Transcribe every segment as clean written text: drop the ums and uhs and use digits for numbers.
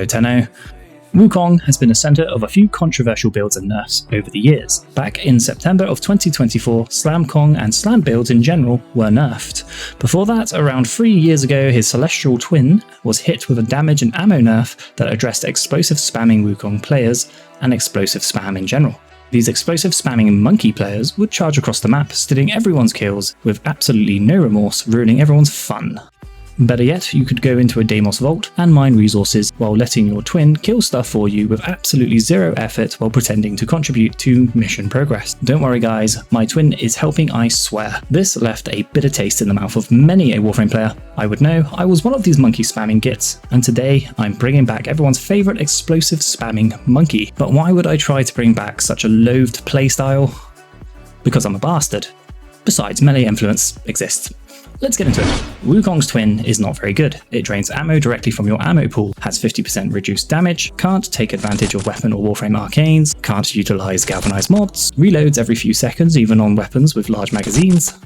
Hello Tenno. Wukong has been a centre of a few controversial builds and nerfs over the years. Back in September of 2024, Slam Kong and Slam builds in general were nerfed. Before that, around 3 years ago, his Celestial Twin was hit with a damage and ammo nerf that addressed explosive spamming Wukong players and explosive spam in general. These explosive spamming monkey players would charge across the map, stealing everyone's kills with absolutely no remorse, ruining everyone's fun. Better yet, you could go into a Deimos vault and mine resources while letting your twin kill stuff for you with absolutely zero effort while pretending to contribute to mission progress. Don't worry guys, my twin is helping, I swear. This left a bitter taste in the mouth of many a Warframe player. I would know I was one of these monkey spamming gits, and today I'm bringing back everyone's favourite explosive spamming monkey. But why would I try to bring back such a loathed playstyle? Because I'm a bastard. Besides, melee influence exists. Let's get into it. Wukong's Twin is not very good. It drains ammo directly from your ammo pool, has 50% reduced damage, can't take advantage of weapon or Warframe arcanes, can't utilize galvanized mods, reloads every few seconds even on weapons with large magazines.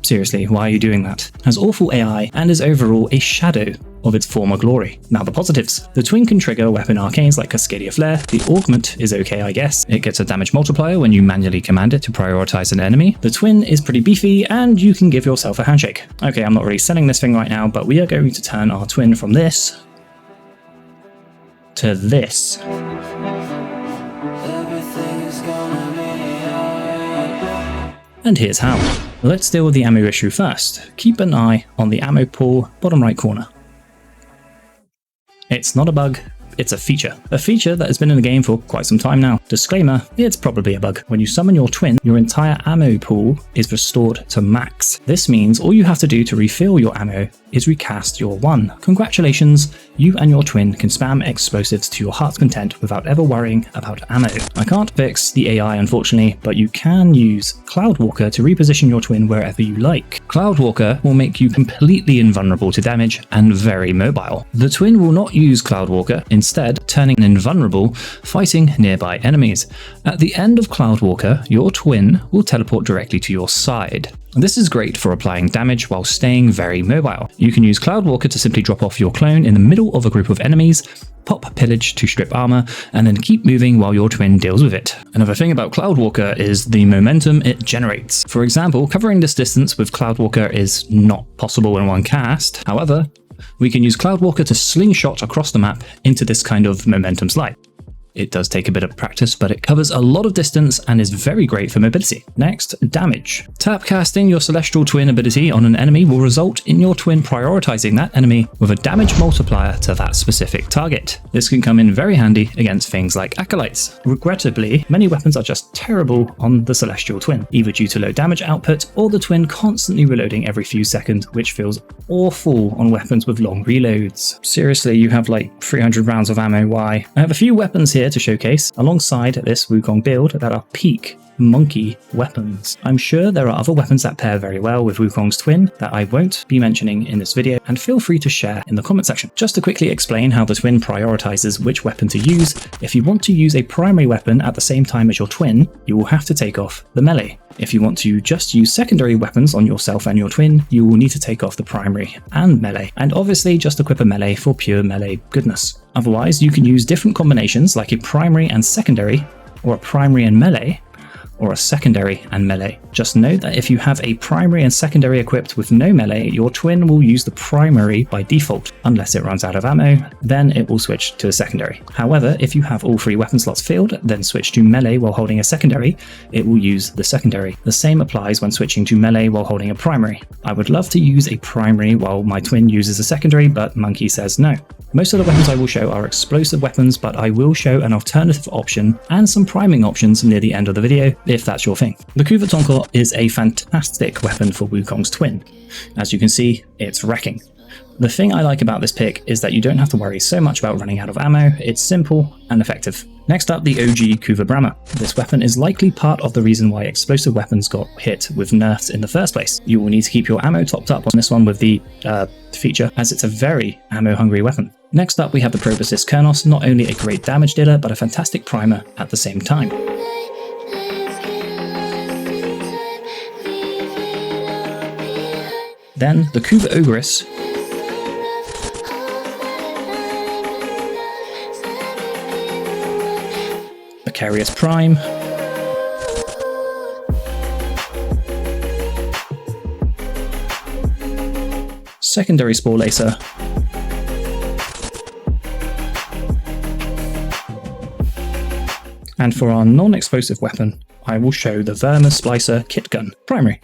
Seriously, why are you doing that? Has awful AI and is overall a shadow of its former glory. Now the positives. The twin can trigger weapon arcanes like Cascadia Flare. The augment is okay I guess. It gets a damage multiplier when you manually command it to prioritize an enemy. The twin is pretty beefy and you can give yourself a handshake. Okay, I'm not really selling this thing right now, but we are going to turn our twin from this to this. And here's how. Let's deal with the ammo issue first. Keep an eye on the ammo pool, bottom right corner. It's not a bug, it's a feature. A feature that has been in the game for quite some time now. Disclaimer, it's probably a bug. When you summon your twin, your entire ammo pool is restored to max. This means all you have to do to refill your ammo is recast your one. Congratulations, you and your twin can spam explosives to your heart's content without ever worrying about ammo. I can't fix the AI unfortunately, but you can use Cloudwalker to reposition your twin wherever you like. Cloudwalker will make you completely invulnerable to damage and very mobile. The twin will not use Cloudwalker, instead turning invulnerable, fighting nearby enemies. At the end of Cloudwalker, your twin will teleport directly to your side. This is great for applying damage while staying very mobile. You can use Cloudwalker to simply drop off your clone in the middle of a group of enemies, pop Pillage to strip armor, and then keep moving while your twin deals with it. Another thing about Cloudwalker is the momentum it generates. For example, covering this distance with Cloudwalker is not possible in one cast. However, we can use Cloudwalker to slingshot across the map into this kind of momentum slide. It does take a bit of practice, but it covers a lot of distance and is very great for mobility. Next, damage. Tap casting your Celestial Twin ability on an enemy will result in your twin prioritizing that enemy with a damage multiplier to that specific target. This can come in very handy against things like Acolytes. Regrettably, many weapons are just terrible on the Celestial Twin, either due to low damage output or the twin constantly reloading every few seconds, which feels awful on weapons with long reloads. Seriously, you have like 300 rounds of ammo, why? I have a few weapons here to showcase alongside this Wukong build that are peak monkey weapons. I'm sure there are other weapons that pair very well with Wukong's twin that I won't be mentioning in this video, and feel free to share in the comment section. Just to quickly explain how the twin prioritizes which weapon to use, if you want to use a primary weapon at the same time as your twin, you will have to take off the melee. If you want to just use secondary weapons on yourself and your twin, you will need to take off the primary and melee, and obviously just equip a melee for pure melee goodness. Otherwise, you can use different combinations like a primary and secondary, or a primary and melee, or a secondary and melee. Just note that if you have a primary and secondary equipped with no melee, your twin will use the primary by default. Unless it runs out of ammo, then it will switch to a secondary. However, if you have all 3 weapon slots filled, then switch to melee while holding a secondary, it will use the secondary. The same applies when switching to melee while holding a primary. I would love to use a primary while my twin uses a secondary, but Monkey says no. Most of the weapons I will show are explosive weapons, but I will show an alternative option and some priming options near the end of the video, if that's your thing. The Kuva Tonkor is a fantastic weapon for Wukong's twin. As you can see, it's wrecking. The thing I like about this pick is that you don't have to worry so much about running out of ammo, it's simple and effective. Next up, the OG Kuva Bramma. This weapon is likely part of the reason why explosive weapons got hit with nerfs in the first place. You will need to keep your ammo topped up on this one with the feature, as it's a very ammo-hungry weapon. Next up, we have the Proboscis Kernos, not only a great damage dealer, but a fantastic primer at the same time. Then, the Kuva Ogris Precarious Prime, Secondary Spore Lacer, and for our non-explosive weapon, I will show the Verma Splicer Kit Gun Primary.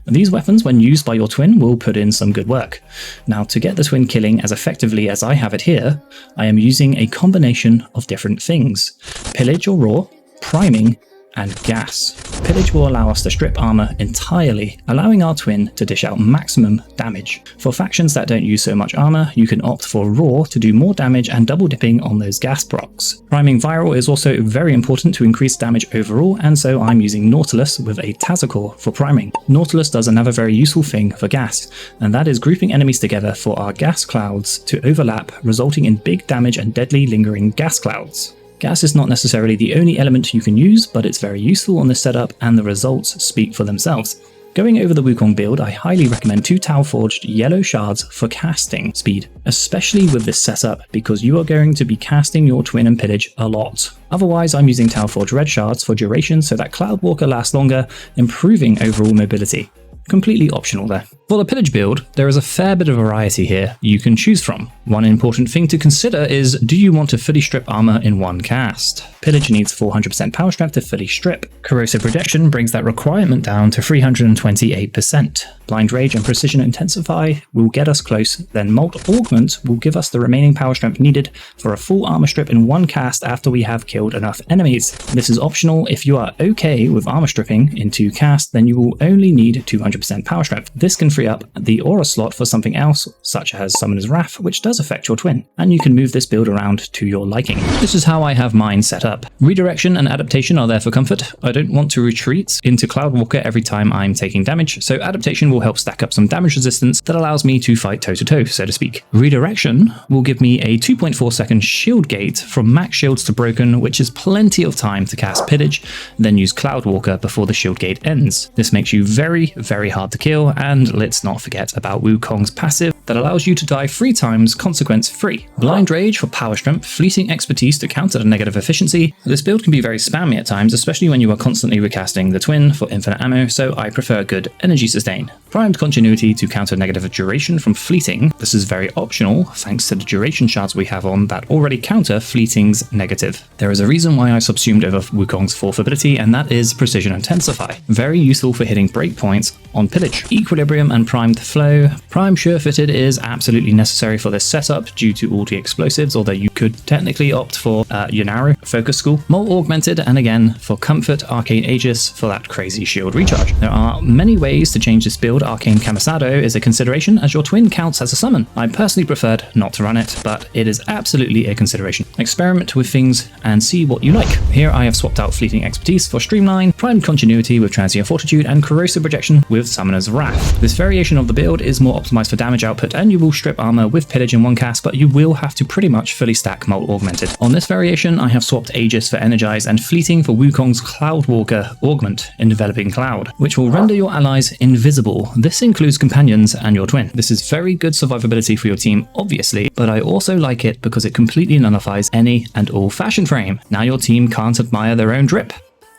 These weapons, when used by your twin, will put in some good work. Now, to get the twin killing as effectively as I have it here, I am using a combination of different things: Pillage or Raw, Priming, and Gas. Pillage will allow us to strip armor entirely, allowing our twin to dish out maximum damage. For factions that don't use so much armor, you can opt for Raw to do more damage and double dipping on those gas procs. Priming Viral is also very important to increase damage overall, and so I'm using Nautilus with a Tazakor for priming. Nautilus does another very useful thing for gas, and that is grouping enemies together for our gas clouds to overlap, resulting in big damage and deadly lingering gas clouds. Gas is not necessarily the only element you can use, but it's very useful on this setup, and the results speak for themselves. Going over the Wukong build, I highly recommend 2 Tau Forged yellow shards for casting speed, especially with this setup because you are going to be casting your twin and pillage a lot. Otherwise, I'm using Tau Forged red shards for duration so that Cloudwalker lasts longer, improving overall mobility. Completely optional there. For the pillage build, there is a fair bit of variety here you can choose from. One important thing to consider is, do you want to fully strip armor in one cast? Pillage needs 400% power strength to fully strip. Corrosive Projection brings that requirement down to 328%. Blind Rage and Precision Intensify will get us close, then Molt Augment will give us the remaining power strength needed for a full armor strip in one cast after we have killed enough enemies. This is optional. If you are okay with armor stripping in 2 casts, then you will only need 200% power strength. This can free up the aura slot for something else, such as Summoner's Wrath, which does affect your twin, and you can move this build around to your liking. This is how I have mine set up. Redirection and Adaptation are there for comfort. I don't want to retreat into Cloudwalker every time I'm taking damage, so Adaptation will help stack up some damage resistance that allows me to fight toe-to-toe, so to speak. Redirection will give me a 2.4 second shield gate from max shields to broken, which is plenty of time to cast Pillage, then use Cloudwalker before the shield gate ends. This makes you very, very hard to kill, and let's not forget about Wukong's passive that allows you to die 3 times consequence free. Blind Rage for power strength, Fleeting Expertise to counter the negative efficiency. This build can be very spammy at times, especially when you are constantly recasting the twin for infinite ammo, so I prefer good energy sustain. Primed Continuity to counter negative duration from Fleeting. This is very optional thanks to the duration shards we have on that already counter Fleeting's negative. There is a reason why I subsumed over Wukong's 4th ability, and that is Precision Intensify. Very useful for hitting breakpoints on Pillage. Equilibrium and Primed Flow. Prime Sure-Footed is absolutely necessary for this setup due to all the explosives, although you could technically opt for Yunaru Focus School. Molt Augmented, and again for comfort, Arcane Aegis for that crazy shield recharge. There are many ways to change this build. Arcane Camisado is a consideration as your twin counts as a summon. I personally preferred not to run it, but it is absolutely a consideration. Experiment with things and see what you like. Here I have swapped out Fleeting Expertise for Streamline, Primed Continuity with Transient Fortitude, and Corrosive Projection with Summoner's Wrath. This variation of the build is more optimized for damage output, and you will strip armor with Pillage in one cast, but you will have to pretty much fully stack Molt Augmented. On this variation, I have swapped Aegis for Energize and Fleeting for Wukong's Cloudwalker Augment, Enveloping Cloud, which will render your allies invisible. This includes companions and your twin. This is very good survivability for your team, obviously, but I also like it because it completely nullifies any and all fashion frame. Now your team can't admire their own drip.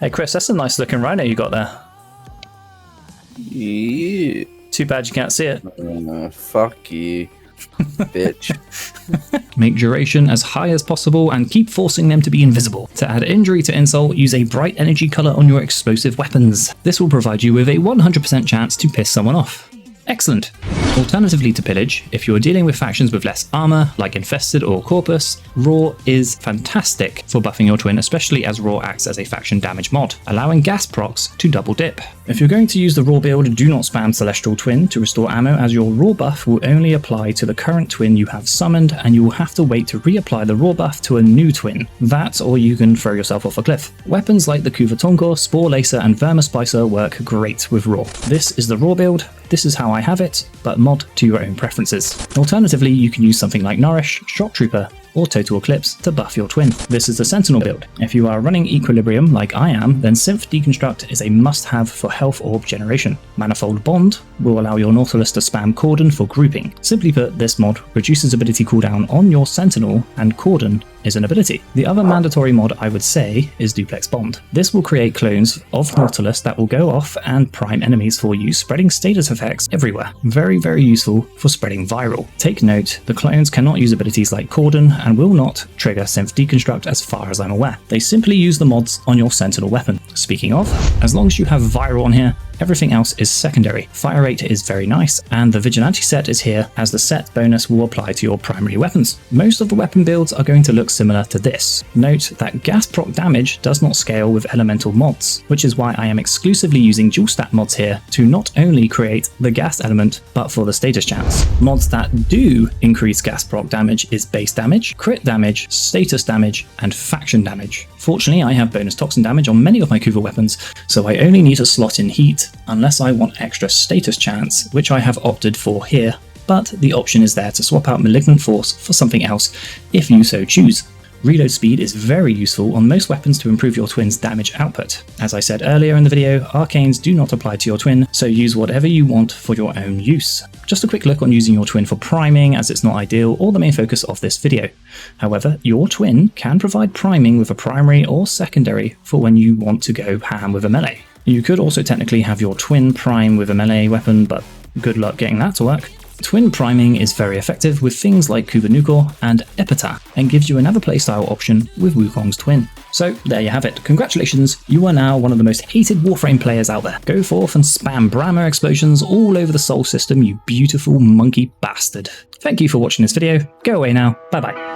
Hey Chris, that's a nice looking rhino you got there. Yeah. Too bad you can't see it. Fuck you, bitch. Make duration as high as possible and keep forcing them to be invisible. To add injury to insult, use a bright energy color on your explosive weapons. This will provide you with a 100% chance to piss someone off. Excellent. Alternatively to Pillage, if you're dealing with factions with less armor, like Infested or Corpus, Raw is fantastic for buffing your twin, especially as Raw acts as a faction damage mod, allowing gas procs to double dip. If you're going to use the Raw build, do not spam Celestial Twin to restore ammo, as your Raw buff will only apply to the current twin you have summoned, and you will have to wait to reapply the Raw buff to a new twin. That, or you can throw yourself off a cliff. Weapons like the Kuva Tonkor, Spore Lacer, and Verma Splicer work great with Raw. This is the Raw build. This is how I have it, but mod to your own preferences. Alternatively, you can use something like Nourish, Shock Trooper, or Total Eclipse to buff your twin. This is the Sentinel build. If you are running Equilibrium like I am, then Synth Deconstruct is a must-have for health orb generation. Manifold Bond will allow your Nautilus to spam Cordon for grouping. Simply put, this mod reduces ability cooldown on your Sentinel and Cordon is an ability. The other mandatory mod I would say is Duplex Bond. This will create clones of Nautilus that will go off and prime enemies for you, spreading status effects everywhere. Very, very useful for spreading viral. Take note, the clones cannot use abilities like Cordon and will not trigger Synth Deconstruct as far as I'm aware. They simply use the mods on your Sentinel weapon. Speaking of, as long as you have viral on here, everything else is secondary. Fire rate is very nice, and the Vigilante set is here as the set bonus will apply to your primary weapons. Most of the weapon builds are going to look similar to this. Note that gas proc damage does not scale with elemental mods, which is why I am exclusively using dual stat mods here to not only create the gas element, but for the status chance. Mods that do increase gas proc damage is base damage, crit damage, status damage, and faction damage. Fortunately, I have bonus toxin damage on many of my Kuva weapons, so I only need to slot in heat unless I want extra status chance, which I have opted for here, but the option is there to swap out Malignant Force for something else if you so choose. Reload speed is very useful on most weapons to improve your twin's damage output. As I said earlier in the video, arcanes do not apply to your twin, so use whatever you want for your own use. Just a quick look on using your twin for priming, as it's not ideal or the main focus of this video. However, your twin can provide priming with a primary or secondary for when you want to go ham with a melee. You could also technically have your twin prime with a melee weapon, but good luck getting that to work. Twin priming is very effective with things like Kuva Nukor and Epitaph, and gives you another playstyle option with Wukong's twin. So there you have it. Congratulations, you are now one of the most hated Warframe players out there. Go forth and spam Bramma explosions all over the Sol system, you beautiful monkey bastard. Thank you for watching this video. Go away now. Bye bye.